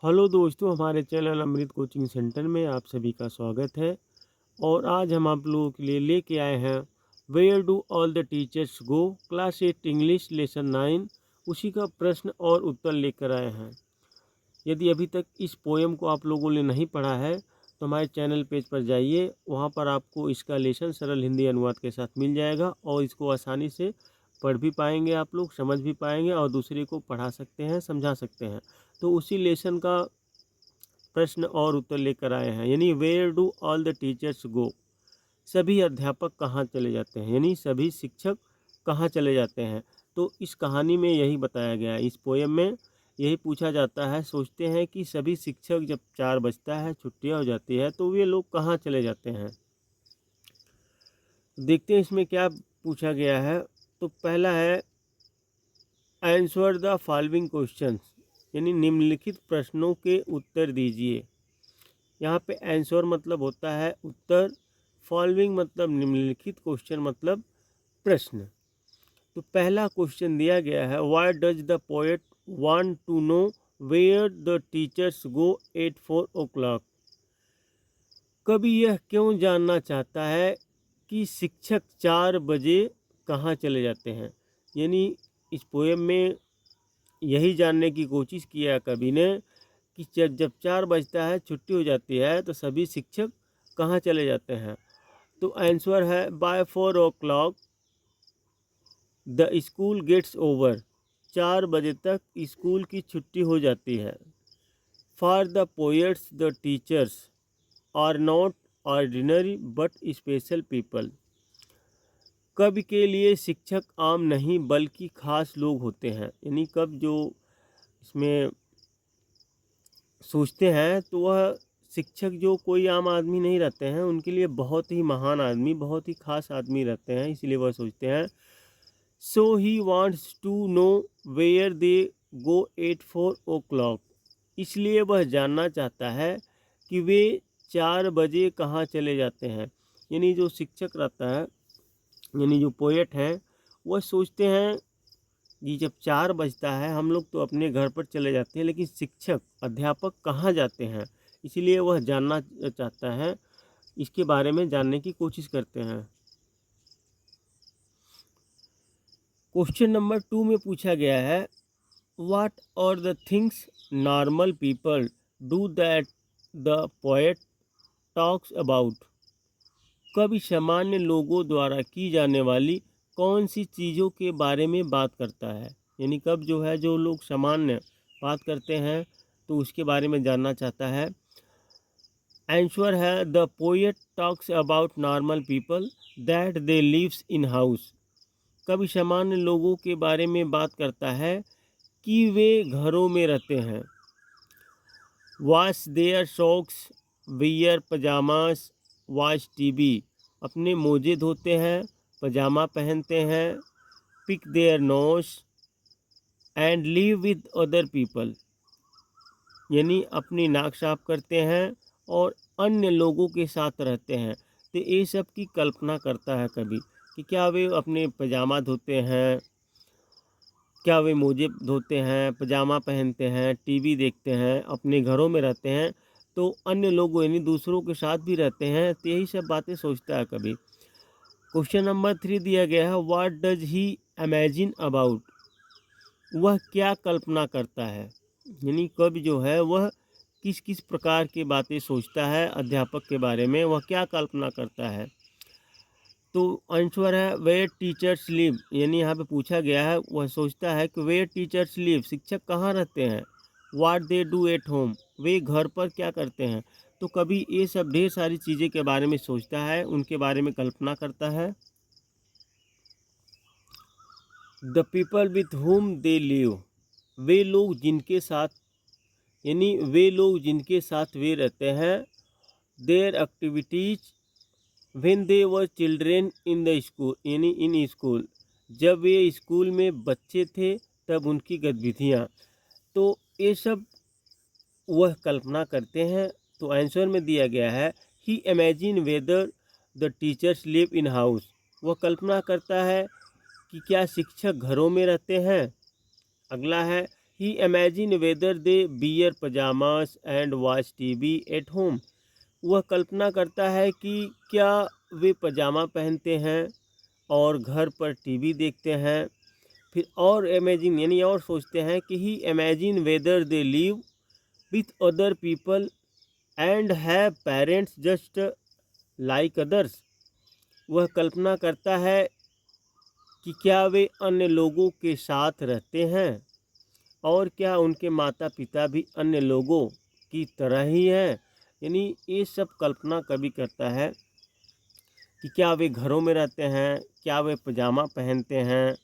Hello दोस्तों, हमारे channel अमृत coaching centre में आप सभी का स्वागत है। और आज हम आप लोगों के लिए लेके आए हैं where do all the teachers go class 8 English lesson 9, उसी का प्रश्न और उत्तर लेकर आए हैं। यदि अभी तक इस पोएम को आप लोगों ने नहीं पढ़ा है तो हमारे चैनल पेज पर जाइए, वहाँ पर आपको इसका लेसन सरल हिंदी अनुवाद के साथ मिल जाएगा और इसको आसानी से पढ़ भी पाएंगे, आप लोग समझ भी पाएंगे और दूसरे को पढ़ा सकते हैं, समझा सकते हैं। तो उसी लेसन का प्रश्न और उत्तर लेकर आए हैं, यानी where do all the teachers go, सभी अध्यापक कहाँ चले जाते हैं, यानी सभी शिक्षक कहाँ चले जाते हैं। तो इस कहानी में यही बताया गया है, इस पोएम में यही पूछा जाता है। सोचते हैं कि सभी शिक्षक जब 4 बजता है, छुट्टियाँ हो जाती है, तो वे लोग कहाँ चले जाते हैं। देखते हैं इसमें क्या पूछा गया है। तो पहला है आंसर द फॉलोइंग क्वेश्चंस, यानी निम्नलिखित प्रश्नों के उत्तर दीजिए। यहाँ पे आंसर मतलब होता है उत्तर, फॉलोइंग मतलब निम्नलिखित, क्वेश्चन मतलब प्रश्न। तो पहला क्वेश्चन दिया गया है, why does the poet want to know where the teachers go at 4 o'clock। कवि यह क्यों जानना चाहता है कि शिक्षक 4 बजे कहाँ चले जाते हैं। यानी इस पोएम में यही जानने की कोशिश किया कवि ने कि जब 4 बजता है, छुट्टी हो जाती है, तो सभी शिक्षक कहाँ चले जाते हैं। तो आंसर है by 4 o'clock the school gets over, 4 बजे तक स्कूल की छुट्टी हो जाती है। For the poets the teachers are not ordinary but special people. कवि के लिए शिक्षक आम नहीं बल्कि खास लोग होते हैं। यानी कवि जो इसमें सोचते हैं तो वह शिक्षक जो कोई आम आदमी नहीं रहते हैं, उनके लिए बहुत ही महान आदमी, बहुत ही खास आदमी रहते हैं, इसलिए वह सोचते हैं। So he wants to know where they go at 4 o'clock, इसलिए वह जानना चाहता है कि वे 4 बजे कहाँ चले जाते हैं। यानी जो शिक्षक रहता है, यानी जो पोएट है, वह सोचते हैं कि जब 4 बजता है, हम लोग तो अपने घर पर चले जाते हैं, लेकिन शिक्षक अध्यापक कहाँ जाते हैं, इसलिए वह जानना चाहता है, इसके बारे में जानने की कोशिश करते हैं। क्वेश्चन नंबर 2 में पूछा गया है, what are the things normal people do that the poet talks about. कवि सामान्य लोगों द्वारा की जाने वाली कौन सी चीज़ों के बारे में बात करता है। यानी कवि जो है, जो लोग सामान्य बात करते हैं, तो उसके बारे में जानना चाहता है। आंसर है the poet talks about normal people that they lives in house. कवि सामान्य लोगों के बारे में बात करता है कि वे घरों में रहते हैं। Wash their socks, wear pyjamas, wash TV, अपने मोजे धोते हैं, पजामा पहनते हैं। Pick their nose and live with other people, यानी अपनी नाक साफ करते हैं और अन्य लोगों के साथ रहते हैं। तो ये सब की कल्पना करता है कभी कि क्या वे अपने पजामा धोते हैं, क्या वे मोजे धोते हैं, पजामा पहनते हैं, टीवी देखते हैं, अपने घरों में रहते हैं, तो अन्य लोग यानी दूसरों के साथ भी रहते हैं। तो यही सब बातें सोचता है कभी। क्वेश्चन नंबर 3 दिया गया है, what does he imagine about, वह क्या कल्पना करता है। यानी कवि जो है वह किस किस प्रकार की बातें सोचता है अध्यापक के बारे में, वह क्या कल्पना करता है। तो आंसर है वेयर टीचर्स लिव, यानी यहाँ पे पूछा गया है, वह सोचता है कि वेयर टीचर्स लिव, शिक्षक कहाँ रहते हैं। What they do at home, वे घर पर क्या करते हैं। तो कभी ये सब ढेर सारी चीज़ें के बारे में सोचता है, उनके बारे में कल्पना करता है। The people with whom they live, वे लोग जिनके साथ, यानी वे लोग जिनके साथ वे रहते हैं। Their activities when they were children in the school, यानी इन स्कूल, जब वे स्कूल में बच्चे थे तब उनकी गतिविधियाँ, तो ये सब वह कल्पना करते हैं। तो आंसर में दिया गया है, he imagine whether the teachers live in house, वह कल्पना करता है कि क्या शिक्षक घरों में रहते हैं। अगला है, he imagine whether they wear pajamas and watch TV at home. वह कल्पना करता है कि क्या वे पजामा पहनते हैं और घर पर टीवी देखते हैं। फिर और इमेजिन यानी और सोचते हैं कि he imagine whether they live with other people and have parents just like others. वह कल्पना करता है कि क्या वे अन्य लोगों के साथ रहते हैं और क्या उनके माता पिता भी अन्य लोगों की तरह ही हैं। यानी ये सब कल्पना कवि करता है कि क्या वे घरों में रहते हैं, क्या वे पजामा पहनते हैं,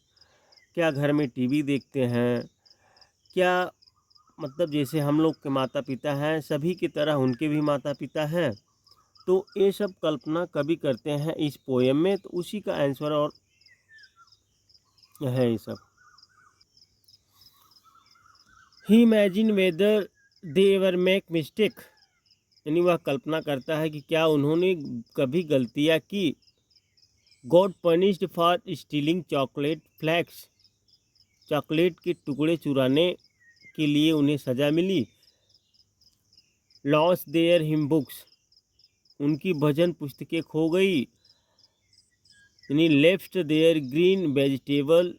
क्या घर में टीवी देखते हैं, क्या मतलब जैसे हम लोग के माता पिता हैं सभी की तरह उनके भी माता पिता हैं। तो ये सब कल्पना कवि करते हैं इस पोएम में, तो उसी का आंसर और है ये सब। He imagine whether they ever make mistake, यानी वह कल्पना करता है कि क्या उन्होंने कभी गलतियाँ की। God punished for stealing chocolate flakes, chocolate के टुकड़े चुराने के लिए उन्हें सज़ा मिली। लॉस देयर हिम बुक्स, उनकी भजन पुस्तकें खो गई। यानी left their green vegetable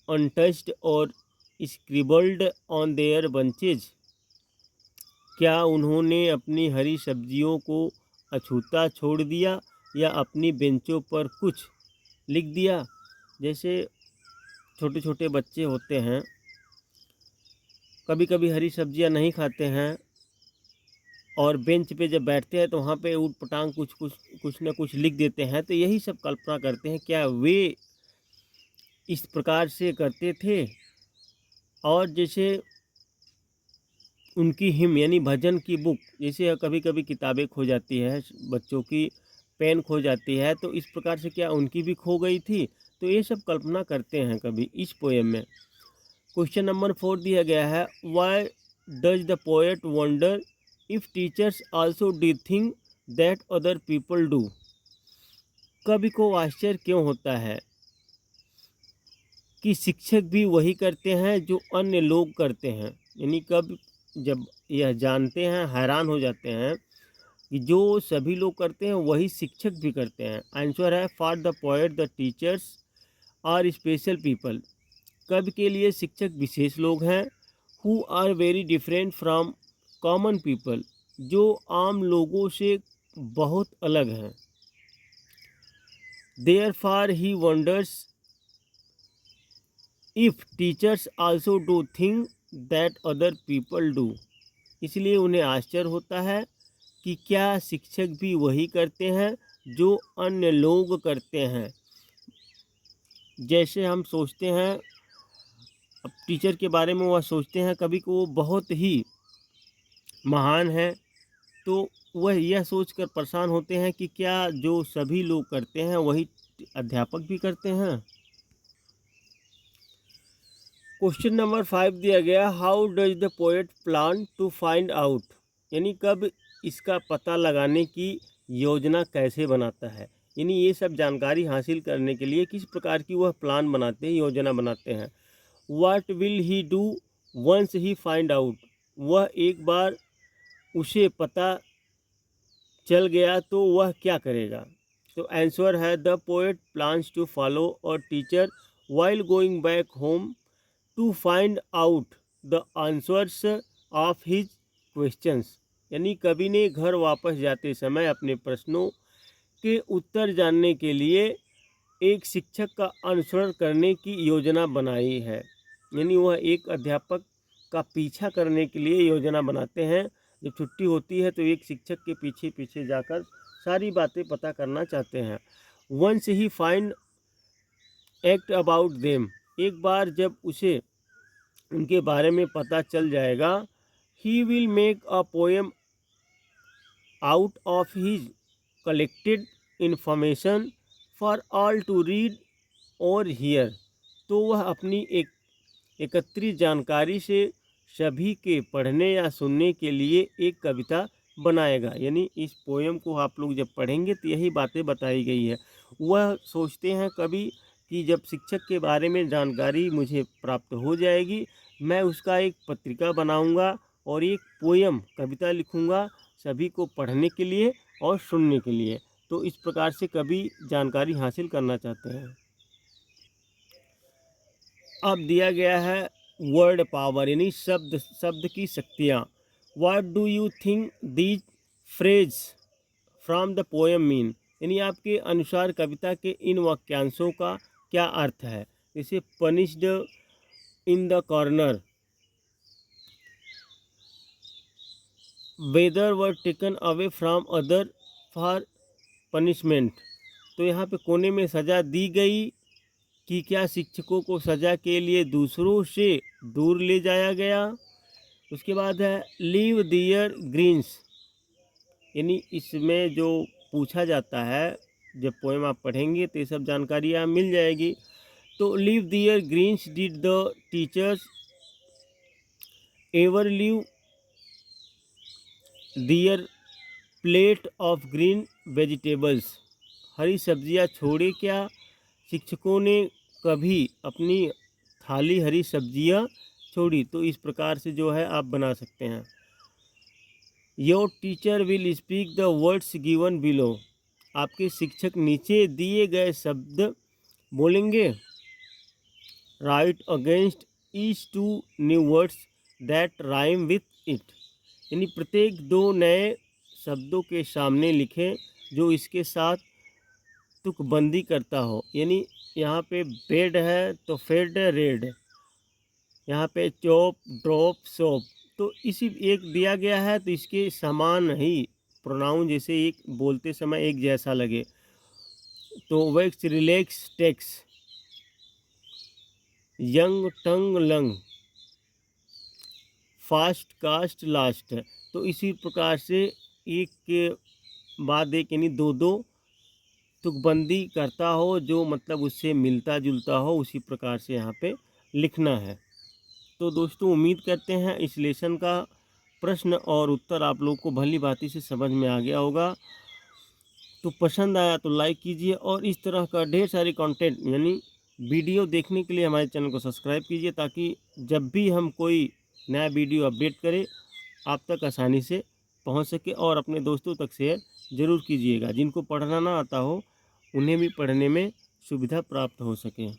untouched और स्क्रिबल्ड ऑन देयर बंचेज, क्या उन्होंने अपनी हरी सब्जियों को अछूता छोड़ दिया या अपनी बेंचों पर कुछ लिख दिया। जैसे छोटे छोटे बच्चे होते हैं, कभी कभी हरी सब्जियां नहीं खाते हैं और बेंच पे जब बैठते हैं तो वहाँ पे ऊट पटांग कुछ न कुछ लिख देते हैं। तो यही सब कल्पना करते हैं क्या वे इस प्रकार से करते थे। और जैसे उनकी हिम यानी भजन की बुक, जैसे कभी कभी किताबें खो जाती है, बच्चों की पेन खो जाती है, तो इस प्रकार से क्या उनकी भी खो गई थी। तो ये सब कल्पना करते हैं कभी इस पोएम में। क्वेश्चन नंबर 4 दिया गया है, why does the poet wonder if teachers also do thing that other people do. कवि को आश्चर्य क्यों होता है कि शिक्षक भी वही करते हैं जो अन्य लोग करते हैं। यानी कब जब यह जानते हैं हैरान हो जाते हैं कि जो सभी लोग करते हैं वही शिक्षक भी करते हैं। आंसर है for the poet the teachers are special people, कवि के लिए शिक्षक विशेष लोग हैं। Who are very different from common people, जो आम लोगों से बहुत अलग हैं। Therefore he wonders if teachers also do thing that other people do, इसलिए उन्हें आश्चर्य होता है कि क्या शिक्षक भी वही करते हैं जो अन्य लोग करते हैं। जैसे हम सोचते हैं अब टीचर के बारे में, वह सोचते हैं कभी को वो बहुत ही महान है, तो वह यह सोचकर परेशान होते हैं कि क्या जो सभी लोग करते हैं वही अध्यापक भी करते हैं। क्वेश्चन नंबर 5 दिया गया, how does the poet plan to find out, यानी कब इसका पता लगाने की योजना कैसे बनाता है। यानी ये सब जानकारी हासिल करने के लिए किस प्रकार की वह प्लान बनाते हैं, योजना बनाते हैं। What will he do once he find out, वह एक बार उसे पता चल गया तो वह क्या करेगा। तो आंसर है the poet plans to follow a teacher while going back home to find out the answers of his questions, यानी कवि ने घर वापस जाते समय अपने प्रश्नों के उत्तर जानने के लिए एक शिक्षक का अनुसरण करने की योजना बनाई है। यानी वह एक अध्यापक का पीछा करने के लिए योजना बनाते हैं। जब छुट्टी होती है तो एक शिक्षक के पीछे पीछे जाकर सारी बातें पता करना चाहते हैं। Once he find act about them, एक बार जब उसे उनके बारे में पता चल जाएगा, he will make a poem out of his collected information for all to read और हियर, तो वह अपनी एकत्रित जानकारी से सभी के पढ़ने या सुनने के लिए एक कविता बनाएगा। यानी इस पोएम को आप लोग जब पढ़ेंगे तो यही बातें बताई गई है। वह सोचते हैं कभी कि जब शिक्षक के बारे में जानकारी मुझे प्राप्त हो जाएगी, मैं उसका एक पत्रिका बनाऊंगा और एक पोयम कविता लिखूंगा सभी को पढ़ने के लिए और सुनने के लिए। तो इस प्रकार से कवि जानकारी हासिल करना चाहते हैं। अब दिया गया है वर्ड पावर यानी शब्द की शक्तियाँ। What do you think these phrase from the poem mean, यानी आपके अनुसार कविता के इन वाक्यांशों का क्या अर्थ है। जैसे punished in the corner, whether were taken away from other for punishment, तो यहाँ पे कोने में सज़ा दी गई कि क्या शिक्षकों को सज़ा के लिए दूसरों से दूर ले जाया गया। उसके बाद है लीव दियर ग्रीन्स, यानी इसमें जो पूछा जाता है जब पोएम आप पढ़ेंगे तो ये सब जानकारी आप मिल जाएगी। तो leave their greens did the teachers ever leave their plate of green vegetables, हरी सब्जियां छोड़े क्या शिक्षकों ने कभी अपनी थाली हरी सब्जियां छोड़ी। तो इस प्रकार से जो है आप बना सकते हैं। Your teacher will speak the words given below, आपके शिक्षक नीचे दिए गए शब्द बोलेंगे। Write against each two new words that rhyme with it, यानी प्रत्येक दो नए शब्दों के सामने लिखें जो इसके साथ तुकबंदी करता हो। यानी यहाँ पे बेड है तो फेड रेड, यहाँ पे चॉप ड्रॉप सोप, तो इसी एक दिया गया है तो इसके समान ही प्रोनाउन जैसे एक बोलते समय एक जैसा लगे। तो वैक्स रिलैक्स टेक्स, यंग टंग लंग, फास्ट कास्ट लास्ट, तो इसी प्रकार से एक के बाद एक यानी दो दो तुकबंदी करता हो जो मतलब उससे मिलता जुलता हो, उसी प्रकार से यहाँ पे लिखना है। तो दोस्तों उम्मीद करते हैं इस लेसन का प्रश्न और उत्तर आप लोग को भली भांति से समझ में आ गया होगा। तो पसंद आया तो लाइक कीजिए और इस तरह का ढेर सारी कंटेंट यानी वीडियो देखने के लिए हमारे चैनल को सब्सक्राइब कीजिए, ताकि जब भी हम कोई नया वीडियो अपडेट करें आप तक आसानी से पहुंच सके। और अपने दोस्तों तक शेयर ज़रूर कीजिएगा, जिनको पढ़ना ना आता हो उन्हें भी पढ़ने में सुविधा प्राप्त हो सके।